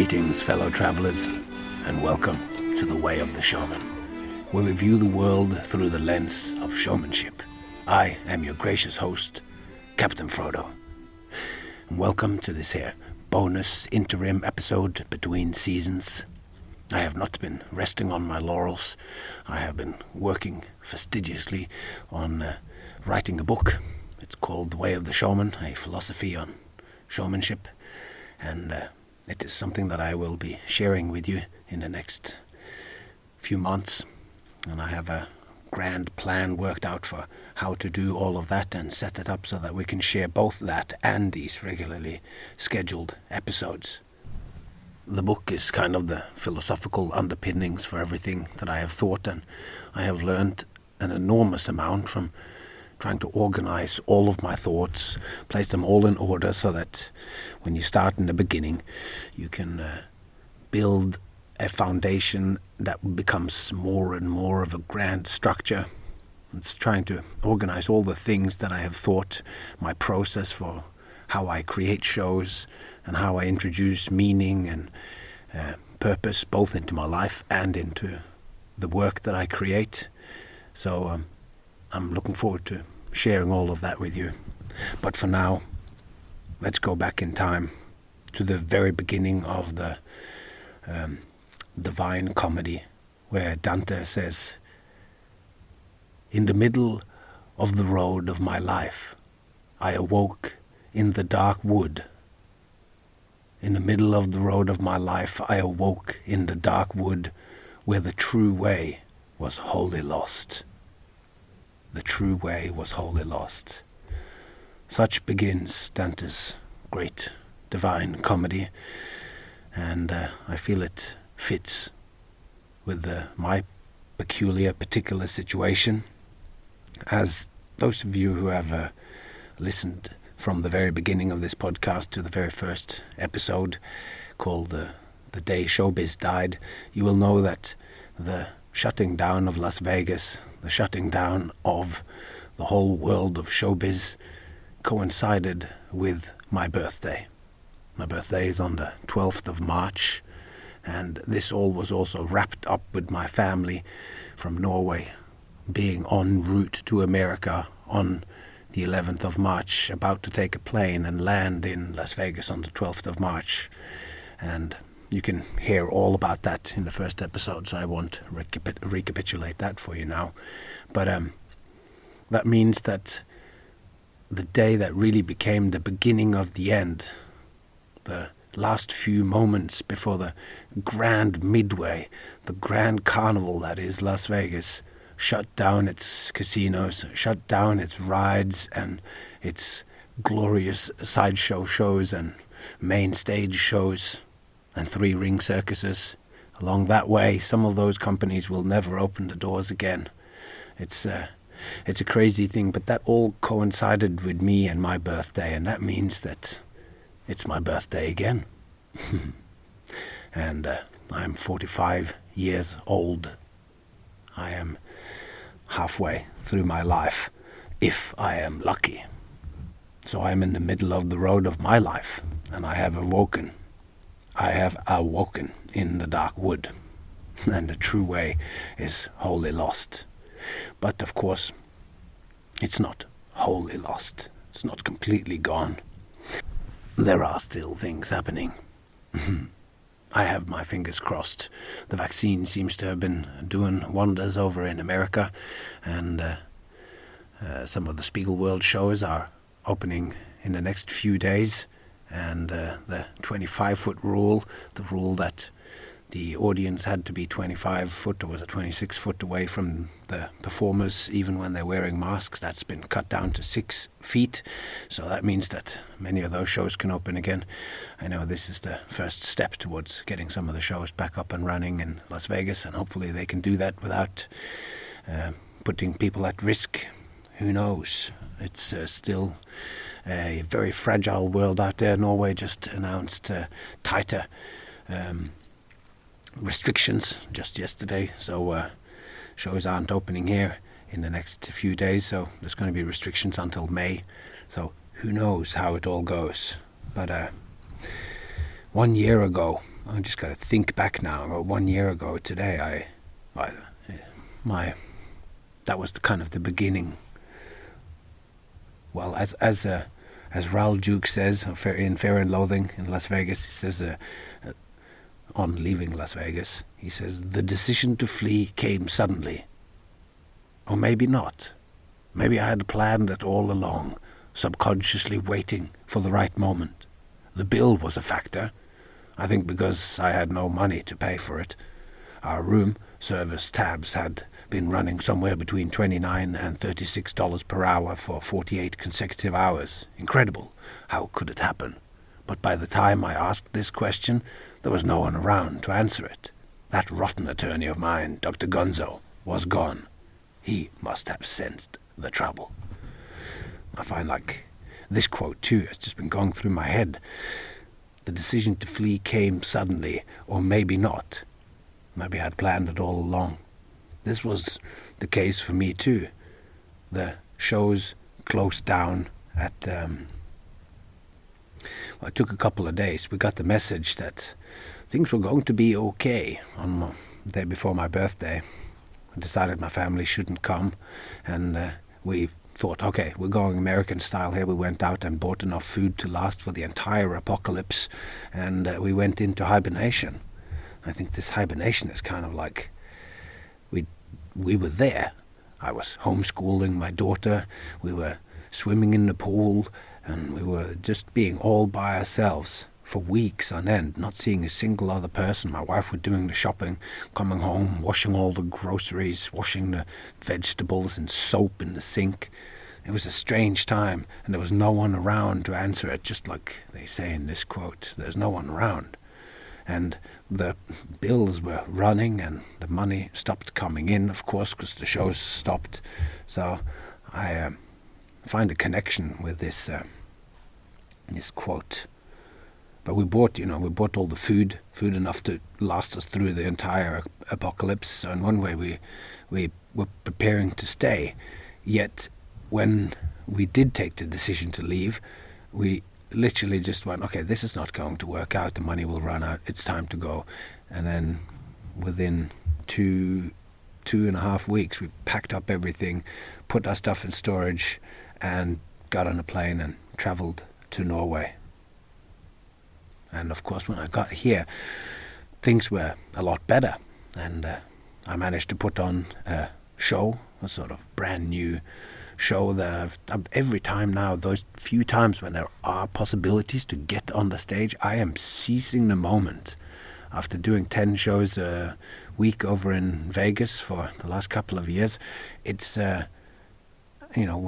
Greetings, fellow travelers, and welcome to the Way of the Shaman, where we view the world through the lens of showmanship. I am your gracious host, Captain Frodo, and welcome to this here bonus interim episode between seasons. I have not been resting on my laurels. I have been working fastidiously on writing a book. It's called The Way of the Shaman, a philosophy on showmanship, and it is something that I will be sharing with you in the next few months. And I have a grand plan worked out for how to do all of that and set it up so that we can share both that and these regularly scheduled episodes. The book is kind of the philosophical underpinnings for everything that I have thought, and I have learned an enormous amount from trying to organize all of my thoughts, place them all in order so that when you start in the beginning, you can build a foundation that becomes more and more of a grand structure. It's trying to organize all the things that I have thought, my process for how I create shows and how I introduce meaning and purpose both into my life and into the work that I create. So I'm looking forward to sharing all of that with you. But for now, let's go back in time to the very beginning of the Divine Comedy, where Dante says, "In the middle of the road of my life, I awoke in the dark wood. In the middle of the road of my life, I awoke in the dark wood, where the true way was wholly lost." The true way was wholly lost. Such begins Dante's great Divine Comedy, and I feel it fits with my particular situation. As those of you who have listened from the very beginning of this podcast to the very first episode called The Day Showbiz Died, you will know that the shutting down of Las Vegas, the shutting down of the whole world of showbiz, coincided with my birthday. My birthday is on the 12th of March, and this all was also wrapped up with my family from Norway being en route to America on the 11th of March, about to take a plane and land in Las Vegas on the 12th of March. And you can hear all about that in the first episode, so I won't recapitulate that for you now. But that means that the day that really became the beginning of the end, the last few moments before the grand midway, the grand carnival that is Las Vegas, shut down its casinos, shut down its rides and its glorious sideshow shows and main stage shows and 3-ring circuses. Along that way, some of those companies will never open the doors again. It's a crazy thing, but that all coincided with me and my birthday, and that means that it's my birthday again. And I'm 45 years old. I am halfway through my life, if I am lucky. So I'm in the middle of the road of my life, and I have awoken in the dark wood, and the true way is wholly lost. But of course, it's not wholly lost. It's not completely gone. There are still things happening. I have my fingers crossed. The vaccine seems to have been doing wonders over in America, and some of the Spiegelworld shows are opening in the next few days. And the 25-foot rule, the rule that the audience had to be 25 foot or was it 26 foot away from the performers even when they're wearing masks, that's been cut down to 6 feet. So that means that many of those shows can open again. I know this is the first step towards getting some of the shows back up and running in Las Vegas, and hopefully they can do that without putting people at risk. Who knows? It's still a very fragile world out there. Norway just announced tighter restrictions just yesterday, so shows aren't opening here in the next few days, so there's going to be restrictions until May, so who knows how it all goes. But 1 year ago, I just got to think back now. 1 year ago today, that was kind of the beginning. Well, as Raoul Duke says in Fear and Loathing in Las Vegas, he says, on leaving Las Vegas, he says, the decision to flee came suddenly. Or maybe not. Maybe I had planned it all along, subconsciously waiting for the right moment. The bill was a factor. I think because I had no money to pay for it. Our room service tabs had been running somewhere between $29 and $36 per hour for 48 consecutive hours. Incredible. How could it happen? But by the time I asked this question, there was no one around to answer it. That rotten attorney of mine, Dr. Gonzo, was gone. He must have sensed the trouble. I find like this quote too has just been going through my head. The decision to flee came suddenly, or maybe not. Maybe I'd planned it all along. This was the case for me too. The shows closed down at... it took a couple of days. We got the message that things were going to be okay on the day before my birthday. I decided my family shouldn't come, and we thought, okay, we're going American style here. We went out and bought enough food to last for the entire apocalypse, and we went into hibernation. I think this hibernation is kind of like we were there. I was homeschooling my daughter. We were swimming in the pool, and we were just being all by ourselves for weeks on end, not seeing a single other person. My wife was doing the shopping, coming home, washing all the groceries, washing the vegetables and soap in the sink. It was a strange time, and there was no one around to answer it, just like they say in this quote. There's no one around. And the bills were running, and the money stopped coming in, of course, because the shows stopped. So I find a connection with this quote. But we bought all the food enough to last us through the entire apocalypse. So in one way, we were preparing to stay. Yet, when we did take the decision to leave, we literally just went, okay, this is not going to work out. The money will run out. It's time to go. And then within two and a half weeks, we packed up everything, put our stuff in storage, and got on a plane and traveled to Norway. And of course, when I got here, things were a lot better. And I managed to put on a show, a sort of brand new show that I've every time now, those few times when there are possibilities to get on the stage, I am seizing the moment. After doing 10 shows a week over in Vegas for the last couple of years, it's where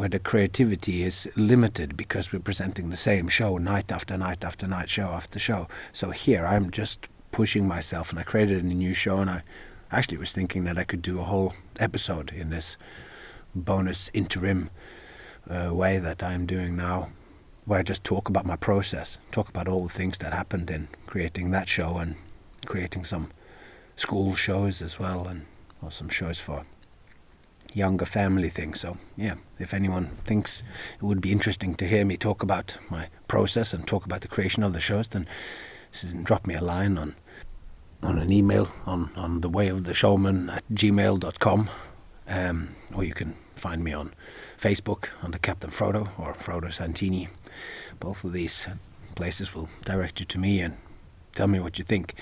the creativity is limited because we're presenting the same show night after night after night, show after show. So here I'm just pushing myself, and I created a new show, and I actually was thinking that I could do a whole episode in this bonus interim way that I'm doing now, where I just talk about my process, talk about all the things that happened in creating that show and creating some school shows as well, and some shows for younger family things. So yeah, if anyone thinks it would be interesting to hear me talk about my process and talk about the creation of the shows, then drop me a line on an email on thewayoftheshowman@gmail.com, or you can find me on Facebook under Captain Frodo or Frodo Santini. Both of these places will direct you to me and tell me what you think.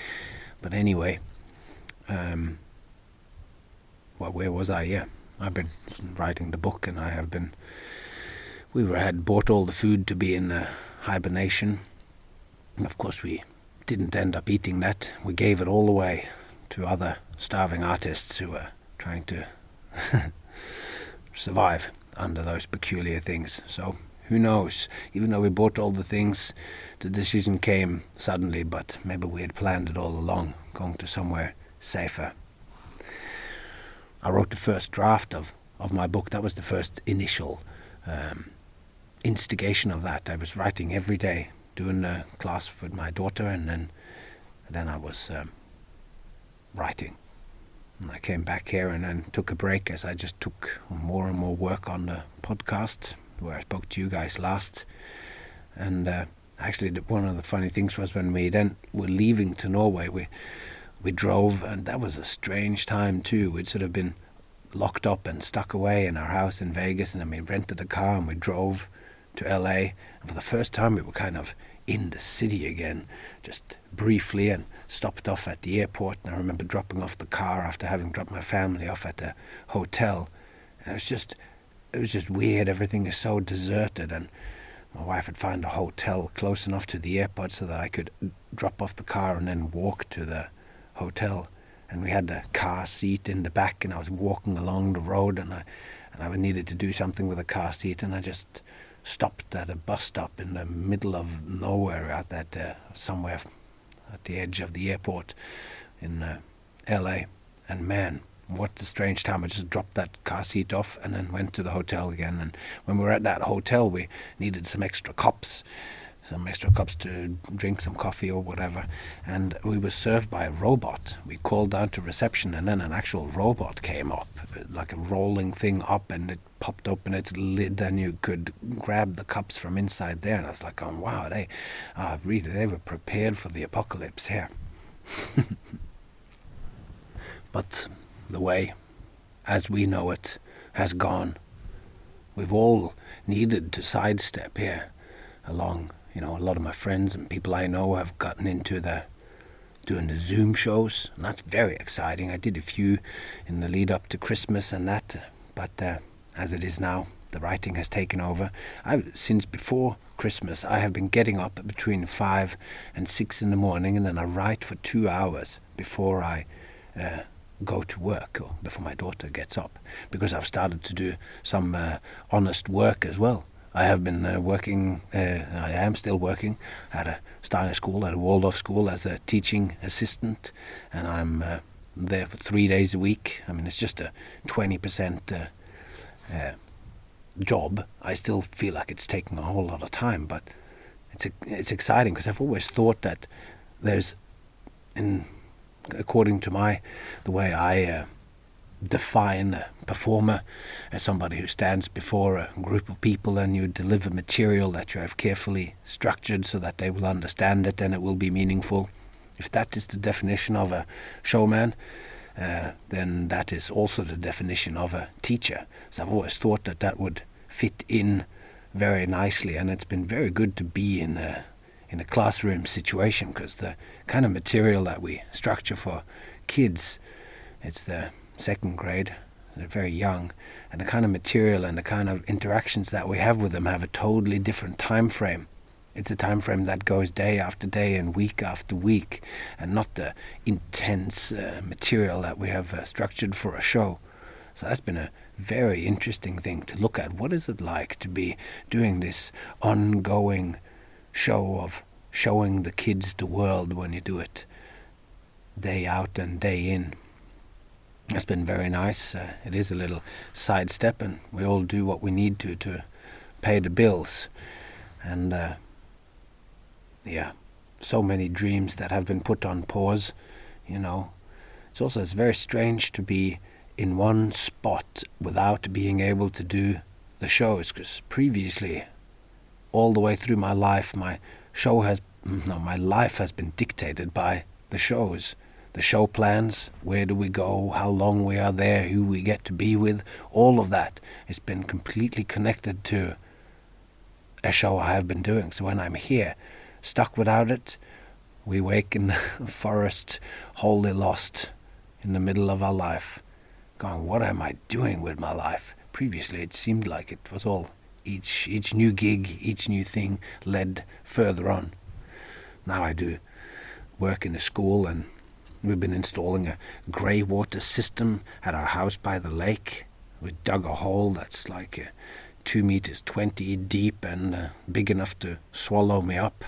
But anyway, where was I? Yeah, I've been writing the book, and we had bought all the food to be in hibernation. And of course, we didn't end up eating that. We gave it all away to other starving artists who were trying to survive under those peculiar things. So who knows? Even though we bought all the things, the decision came suddenly, but maybe we had planned it all along, going to somewhere safer. I wrote the first draft of my book. That was the first initial instigation of that. I was writing every day, doing a class with my daughter, and then I was writing. And I came back here and then took a break as I just took more and more work on the podcast where I spoke to you guys last. And Actually, one of the funny things was when we then were leaving to Norway, we drove, and that was a strange time too. We'd sort of been locked up and stuck away in our house in Vegas, and then we rented a car and we drove to LA. And for the first time, we were kind of in the city again, just briefly, and stopped off at the airport. And I remember dropping off the car after having dropped my family off at the hotel. And it was just weird. Everything is so deserted, and my wife had found a hotel close enough to the airport so that I could drop off the car and then walk to the hotel. And we had the car seat in the back, and I was walking along the road, and I needed to do something with the car seat, and I just stopped at a bus stop in the middle of nowhere out at somewhere at the edge of the airport in LA. And man, what a strange time. I just dropped that car seat off and then went to the hotel again. And when we were at that hotel, we needed some extra cups to drink some coffee or whatever, and we were served by a robot. We called down to reception, and then an actual robot came up, like a rolling thing up, and it popped open its lid, and you could grab the cups from inside there. And I was like, oh wow, they were prepared for the apocalypse here. But the way as we know it has gone. We've all needed to sidestep here along. A lot of my friends and people I know have gotten into doing the Zoom shows, and that's very exciting. I did a few in the lead up to Christmas and that, but as it is now, the writing has taken over. Since before Christmas, I have been getting up between 5 and 6 in the morning, and then I write for 2 hours before I go to work, or before my daughter gets up, because I've started to do some honest work as well. I have been working, I am still working at a Steiner school, at a Waldorf school as a teaching assistant, and I'm there for 3 days a week. I mean, it's just a 20% job. I still feel like it's taking a whole lot of time, but it's exciting, because I've always thought that there's, according to the way I define a performer as somebody who stands before a group of people, and you deliver material that you have carefully structured so that they will understand it and it will be meaningful. If that is the definition of a showman, then that is also the definition of a teacher. So I've always thought that would fit in very nicely, and it's been very good to be in a classroom situation, because the kind of material that we structure for kids, it's the second grade, they're very young, and the kind of material and the kind of interactions that we have with them have a totally different time frame. It's a time frame that goes day after day and week after week, and not the intense material that we have structured for a show. So that's been a very interesting thing to look at. What is it like to be doing this ongoing show of showing the kids the world when you do it day out and day in? It's been very nice. It is a little sidestep, and we all do what we need to pay the bills. And so many dreams that have been put on pause. It's very strange to be in one spot without being able to do the shows, because previously, all the way through my life, my life has been dictated by the shows. The show plans, where do we go, how long we are there, who we get to be with, all of that has been completely connected to a show I have been doing. So when I'm here, stuck without it, we wake in the forest, wholly lost in the middle of our life, going, what am I doing with my life? Previously, it seemed like it was all, each new gig, each new thing led further on. Now I do work in a school, and we've been installing a grey water system at our house by the lake. We dug a hole that's like 2 meters 20 deep and big enough to swallow me up.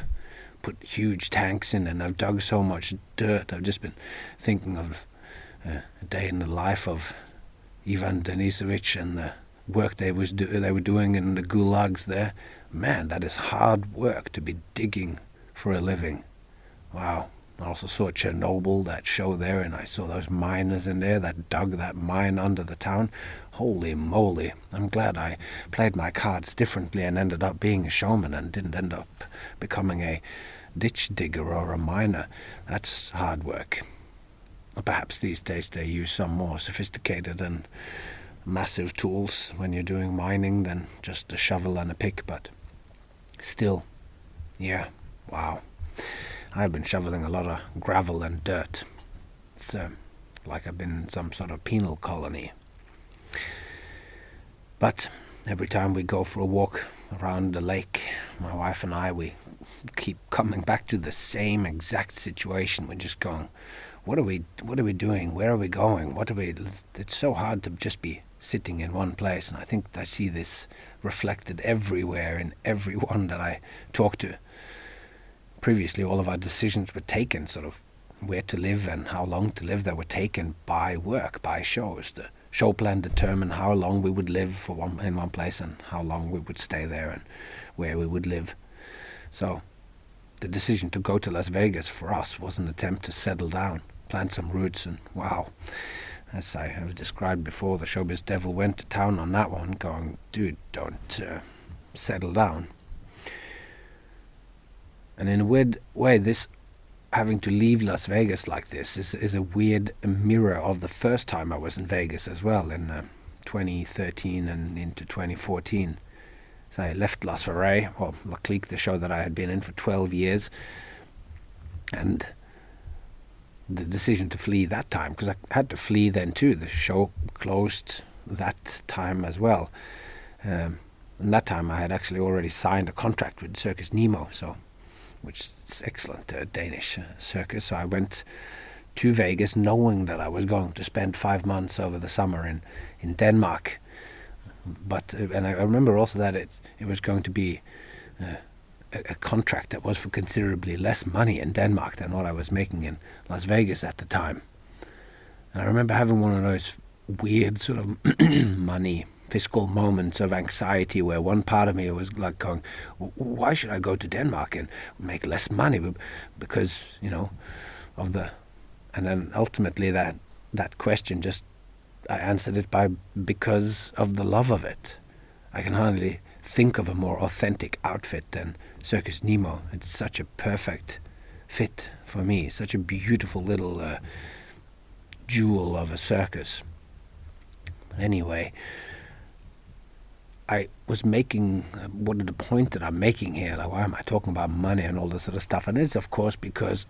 Put huge tanks in, and I've dug so much dirt. I've just been thinking of a day in the life of Ivan Denisovich and the work they were doing in the gulags there. Man, that is hard work to be digging for a living. Wow. I also saw Chernobyl, that show there, and I saw those miners in there that dug that mine under the town. Holy moly, I'm glad I played my cards differently and ended up being a showman and didn't end up becoming a ditch digger or a miner. That's hard work. Perhaps these days they use some more sophisticated and massive tools when you're doing mining than just a shovel and a pick, but still, yeah, wow. I've been shoveling a lot of gravel and dirt. It's like I've been in some sort of penal colony. But every time we go for a walk around the lake, my wife and I, we keep coming back to the same exact situation. We're just going, what are we doing? Where are we going? It's so hard to just be sitting in one place. And I think I see this reflected everywhere in everyone that I talk to. Previously, all of our decisions were taken, sort of where to live and how long to live, they were taken by work, by shows. The show plan determined how long we would live in one place and how long we would stay there and where we would live. So the decision to go to Las Vegas for us was an attempt to settle down, plant some roots, and wow, as I have described before, the Showbiz Devil went to town on that one, going, dude, don't settle down. And in a weird way, this having to leave Las Vegas like this is a weird mirror of the first time I was in Vegas as well, in 2013 and into 2014. So I left Las Vegas, or La Clique, the show that I had been in for 12 years, and the decision to flee that time, because I had to flee then too. The show closed that time as well. And that time I had actually already signed a contract with Circus Nemo, which is excellent Danish circus. So I went to Vegas knowing that I was going to spend 5 months over the summer in Denmark. But and I remember also that it was going to be a contract that was for considerably less money in Denmark than what I was making in Las Vegas at the time. And I remember having one of those weird sort of fiscal moments of anxiety where one part of me was like going, why should I go to Denmark and make less money? Because, of the... And then ultimately that question just... I answered it because of the love of it. I can hardly think of a more authentic outfit than Circus Nemo. It's such a perfect fit for me, such a beautiful little jewel of a circus. Anyway, I was making, what is the point that I'm making here? Like, why am I talking about money and all this sort of stuff? And it's, of course, because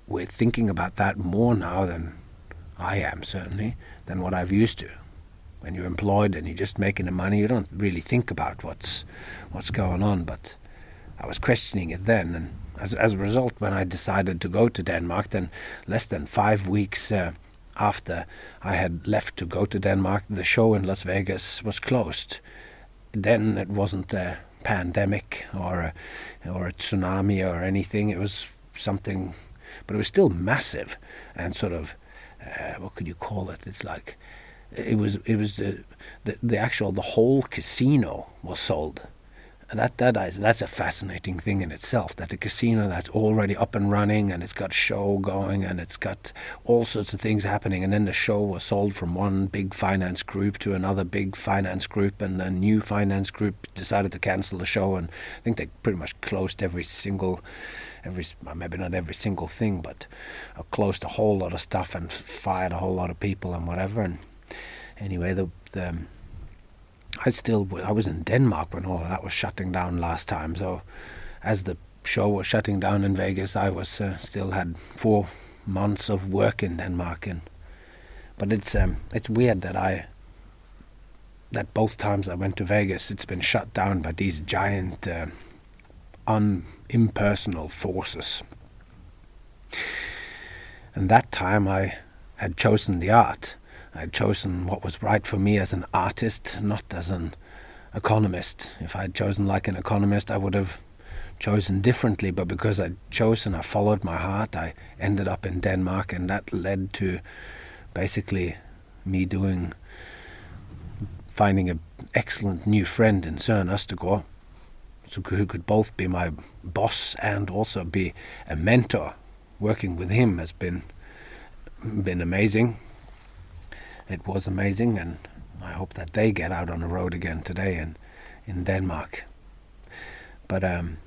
we're thinking about that more now than I am, certainly, than what I've used to. When you're employed and you're just making the money, you don't really think about what's going on. But I was questioning it then, and as a result, when I decided to go to Denmark, then less than 5 weeks after I had left to go to Denmark, the show in Las Vegas was closed. Then it wasn't a pandemic or a tsunami or anything. It was something, but it was still massive and sort of, what could you call it? It's like, it was the whole casino was sold. And that's a fascinating thing in itself, that a casino that's already up and running and it's got show going and it's got all sorts of things happening, and then the show was sold from one big finance group to another big finance group, and a new finance group decided to cancel the show, and I think they pretty much closed maybe not every single thing, but closed a whole lot of stuff and fired a whole lot of people and whatever. And anyway, I was in Denmark when all of that was shutting down last time. So as the show was shutting down in Vegas, I was still had 4 months of work in Denmark. But it's weird that both times I went to Vegas, it's been shut down by these giant impersonal forces. And that time I had chosen the art. I had chosen what was right for me as an artist, not as an economist. If I had chosen like an economist, I would have chosen differently, but because I followed my heart, I ended up in Denmark, and that led to basically me finding an excellent new friend in Søren Østergaard, who could both be my boss and also be a mentor, working with him has been amazing. It was amazing, and I hope that they get out on the road again today in Denmark. But I'm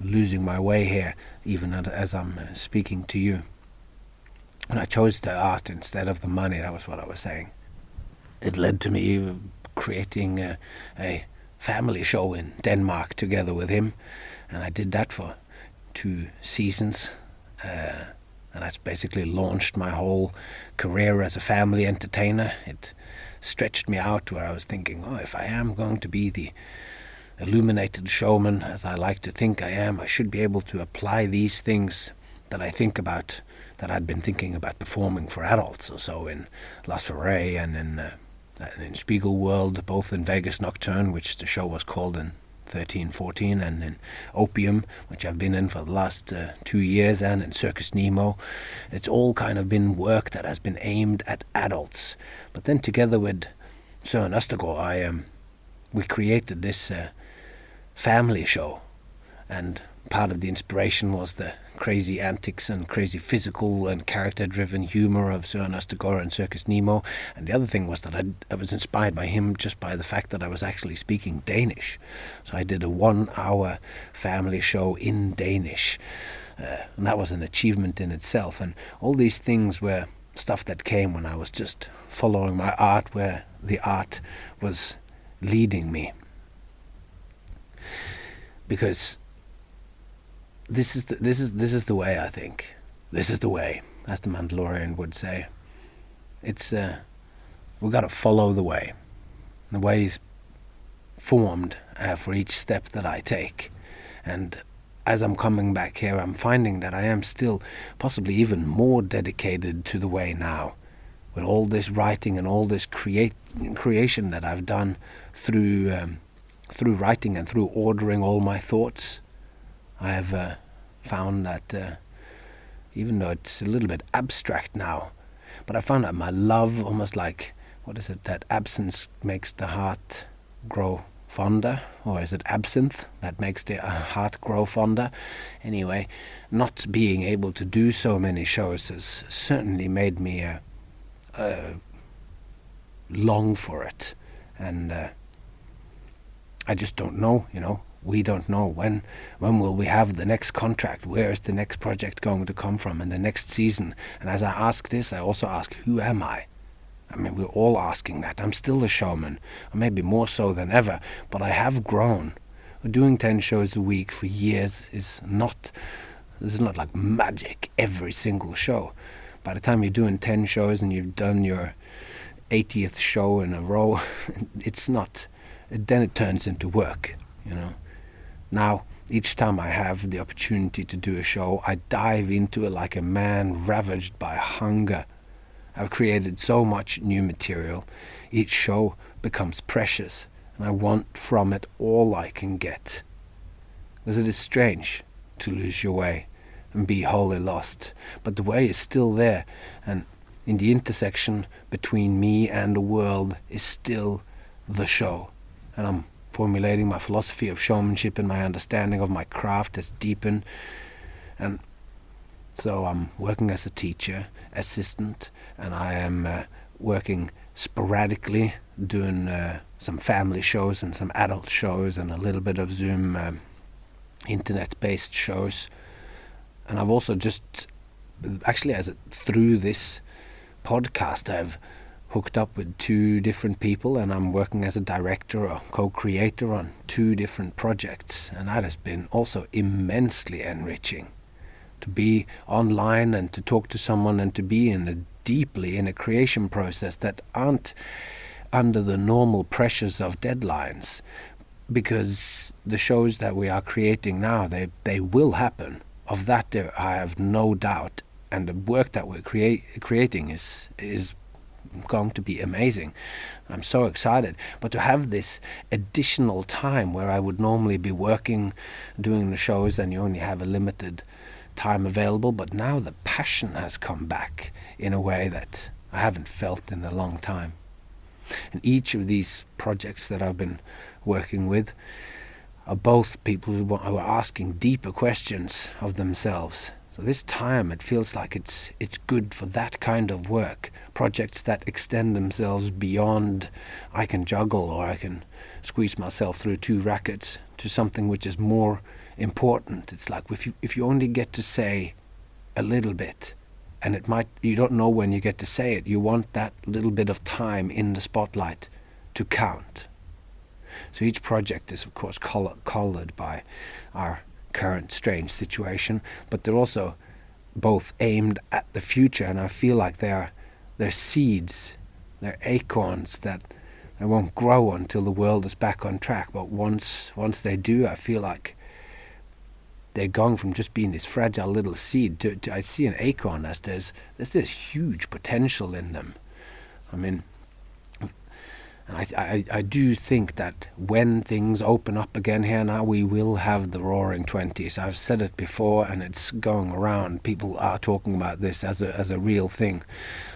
losing my way here, even as I'm speaking to you. When I chose the art instead of the money, that was what I was saying. It led to me creating a family show in Denmark together with him, and I did that for 2 seasons. And that's basically launched my whole career as a family entertainer. It stretched me out where I was thinking, if I am going to be the illuminated showman, as I like to think I am, I should be able to apply these things that I think about, that I'd been thinking about performing for adults or so in La Soirée and in Spiegel World, both in Vegas Nocturne, which the show was called in 13-14, and in Opium, which I've been in for the last 2 years, and in Circus Nemo. It's all kind of been work that has been aimed at adults. But then together with Søren Østergaard, we created this family show, and part of the inspiration was the crazy antics and crazy physical and character-driven humor of Søren Østergaard and Circus Nemo. And the other thing was that I was inspired by him just by the fact that I was actually speaking Danish. So I did a 1-hour family show in Danish, and that was an achievement in itself. And all these things were stuff that came when I was just following my art, where the art was leading me. Because this is the way, I think. This is the way, as the Mandalorian would say. It's we've got to follow the way. The way is formed for each step that I take. And as I'm coming back here, I'm finding that I am still possibly even more dedicated to the way now. With all this writing and all this creation that I've done through writing and through ordering all my thoughts, I have found that even though it's a little bit abstract now, but I found that my love, almost like, what is it, that absence makes the heart grow fonder, or is it absinthe that makes the heart grow fonder? Anyway, not being able to do so many shows has certainly made me long for it, and I just don't know, we don't know when will we have the next contract, where is the next project going to come from, and the next season. And as I ask this, I also ask, who am I? I mean, we're all asking that. I'm still a showman, or maybe more so than ever, but I have grown. Doing 10 shows a week for years is not like magic every single show. By the time you're doing 10 shows and you've done your 80th show in a row, then it turns into work, Now, each time I have the opportunity to do a show, I dive into it like a man ravaged by hunger. I've created so much new material. Each show becomes precious, and I want from it all I can get. Because it is strange to lose your way and be wholly lost, but the way is still there, and in the intersection between me and the world is still the show. And I'm formulating my philosophy of showmanship, and my understanding of my craft has deepened. And so I'm working as a teacher, assistant, and I am working sporadically, doing some family shows and some adult shows and a little bit of Zoom internet-based shows. And I've also just, actually through this podcast, I've hooked up with 2 different people, and I'm working as a director or co-creator on 2 different projects, and that has been also immensely enriching. To be online and to talk to someone and to be deeply in a creation process that aren't under the normal pressures of deadlines, because the shows that we are creating now, they will happen. Of that I have no doubt, and the work that we're creating is going to be amazing. I'm so excited. But to have this additional time where I would normally be working, doing the shows, and you only have a limited time available, but now the passion has come back in a way that I haven't felt in a long time. And each of these projects that I've been working with are both people who are asking deeper questions of themselves. So this time it feels like it's good for that kind of work. Projects that extend themselves beyond I can juggle or I can squeeze myself through 2 rackets to something which is more important. It's like if you only get to say a little bit, and you don't know when you get to say it, you want that little bit of time in the spotlight to count. So each project is of course colored by our current strange situation, but they're also both aimed at the future, and I feel like they're seeds, they're acorns that they won't grow until the world is back on track. But once they do, I feel like they're going from just being this fragile little seed to I see an acorn as there's this huge potential in them. I mean, and I do think that when things open up again here now, we will have the roaring 20s. I've said it before, and it's going around. People are talking about this as a real thing.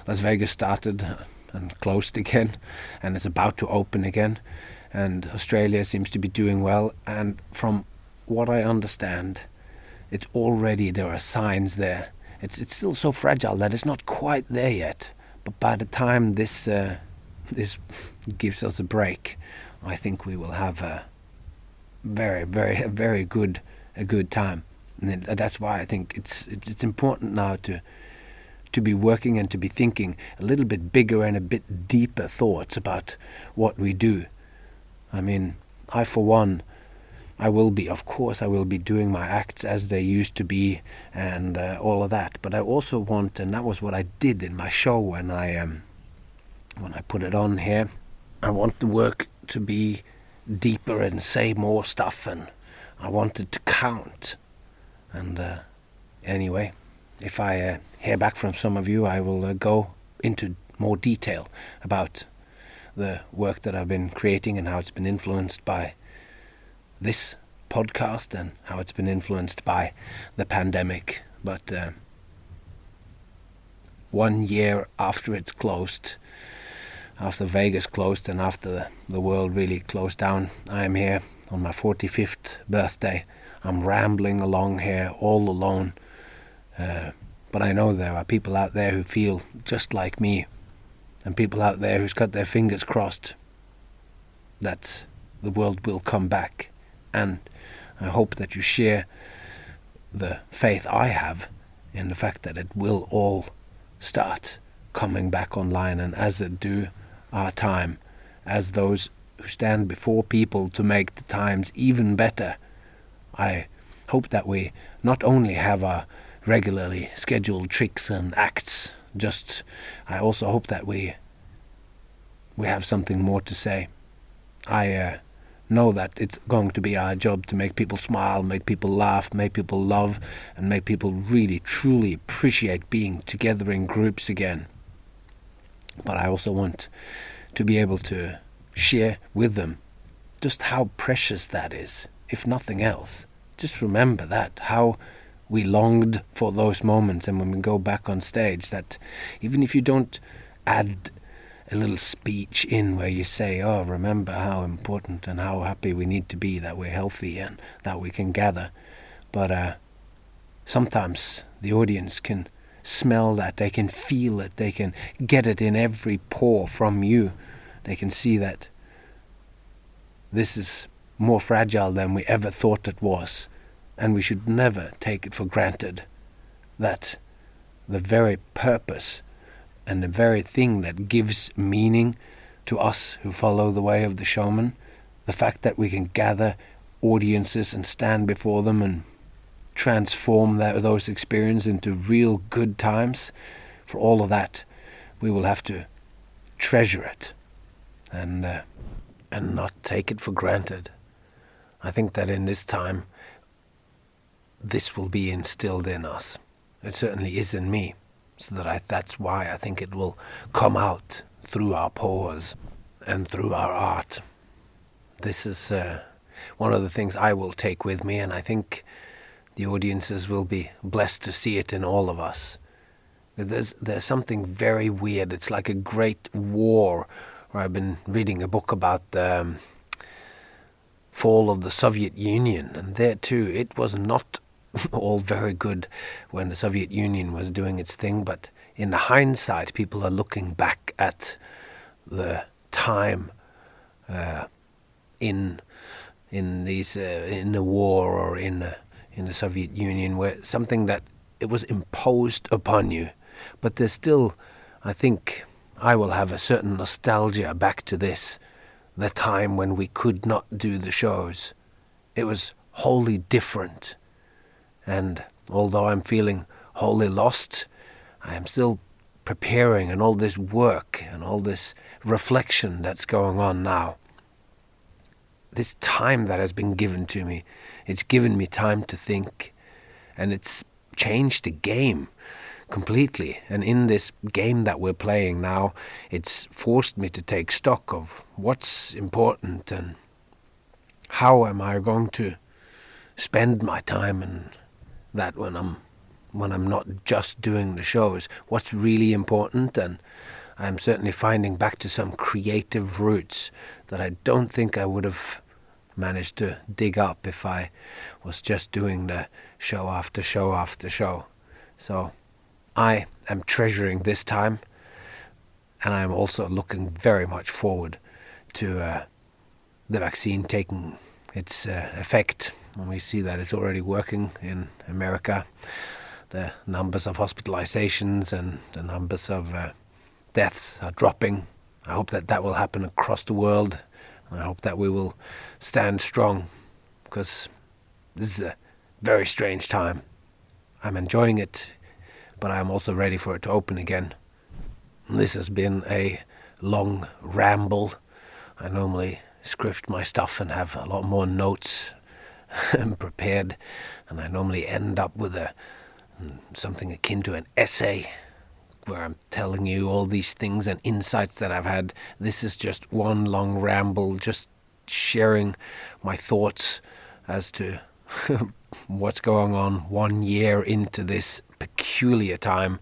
Las Vegas started and closed again, and it's about to open again. And Australia seems to be doing well. And from what I understand, it's already, there are signs there. It's still so fragile that it's not quite there yet. But by the time this gives us a break, I think we will have a very good time. And that's why I think it's important now to be working and to be thinking a little bit bigger and a bit deeper thoughts about what we do. I mean, I for one, I will be doing my acts as they used to be and all of that. But I also want, and that was what I did in my show when I put it on here, I want the work to be deeper and say more stuff, and I want it to count. And anyway, if I hear back from some of you, I will go into more detail about the work that I've been creating and how it's been influenced by this podcast and how it's been influenced by the pandemic. But 1 year after it's closed, after Vegas closed and after the world really closed down, I am here on my 45th birthday. I'm rambling along here all alone. But I know there are people out there who feel just like me, and people out there who's got their fingers crossed that the world will come back. And I hope that you share the faith I have in the fact that it will all start coming back online. And as it do, our time, as those who stand before people to make the times even better, I hope that we not only have our regularly scheduled tricks and acts, I also hope that we have something more to say. I know that it's going to be our job to make people smile, make people laugh, make people love, and make people really truly appreciate being together in groups again. But I also want to be able to share with them just how precious that is, if nothing else. Just remember that, how we longed for those moments, and when we go back on stage, that even if you don't add a little speech in where you say, oh, remember how important and how happy we need to be that we're healthy and that we can gather. But sometimes the audience can smell that, they can feel it, they can get it in every pore from you. They can see that this is more fragile than we ever thought it was, and we should never take it for granted that the very purpose and the very thing that gives meaning to us who follow the way of the showman, the fact that we can gather audiences and stand before them and transform those experiences into real good times, for all of that we will have to treasure it and not take it for granted. I think that in this time this will be instilled in us. It certainly is in me. So that's why I think it will come out through our pores and through our art. This is one of the things I will take with me, and I think the audiences will be blessed to see it in all of us. There's something very weird. It's like a great war. Where I've been reading a book about fall of the Soviet Union, and there too it was not all very good when the Soviet Union was doing its thing, but in the hindsight people are looking back at the time in the war or in the Soviet Union, where something that it was imposed upon you. But there's still, I think, I will have a certain nostalgia back to this, the time when we could not do the shows. It was wholly different. And although I'm feeling wholly lost, I am still preparing, and all this work and all this reflection that's going on now. This time that has been given to me, it's given me time to think, and it's changed the game completely. And in this game that we're playing now, it's forced me to take stock of what's important and how am I going to spend my time, and that when I'm not just doing the shows, what's really important. And I'm certainly finding back to some creative roots that I don't think I would have managed to dig up if I was just doing the show after show after show. So I am treasuring this time, and I'm also looking very much forward to the vaccine taking its effect. And we see that it's already working in America. The numbers of hospitalizations and the numbers of deaths are dropping. I hope that will happen across the world. And I hope that we will stand strong, because this is a very strange time. I'm enjoying it, but I'm also ready for it to open again. This has been a long ramble. I normally script my stuff and have a lot more notes prepared, and I normally end up with something akin to an essay where I'm telling you all these things and insights that I've had. This is just one long ramble, just sharing my thoughts as to what's going on 1 year into this peculiar time.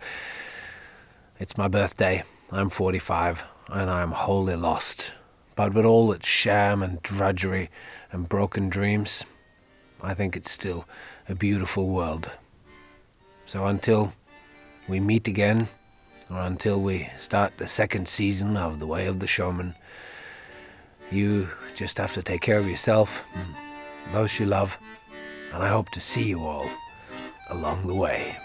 It's my birthday. I'm 45 and I'm wholly lost. But with all its sham and drudgery and broken dreams, I think it's still a beautiful world. So until we meet again, or until we start the second season of The Way of the Showman, you just have to take care of yourself and those you love, and I hope to see you all along the way.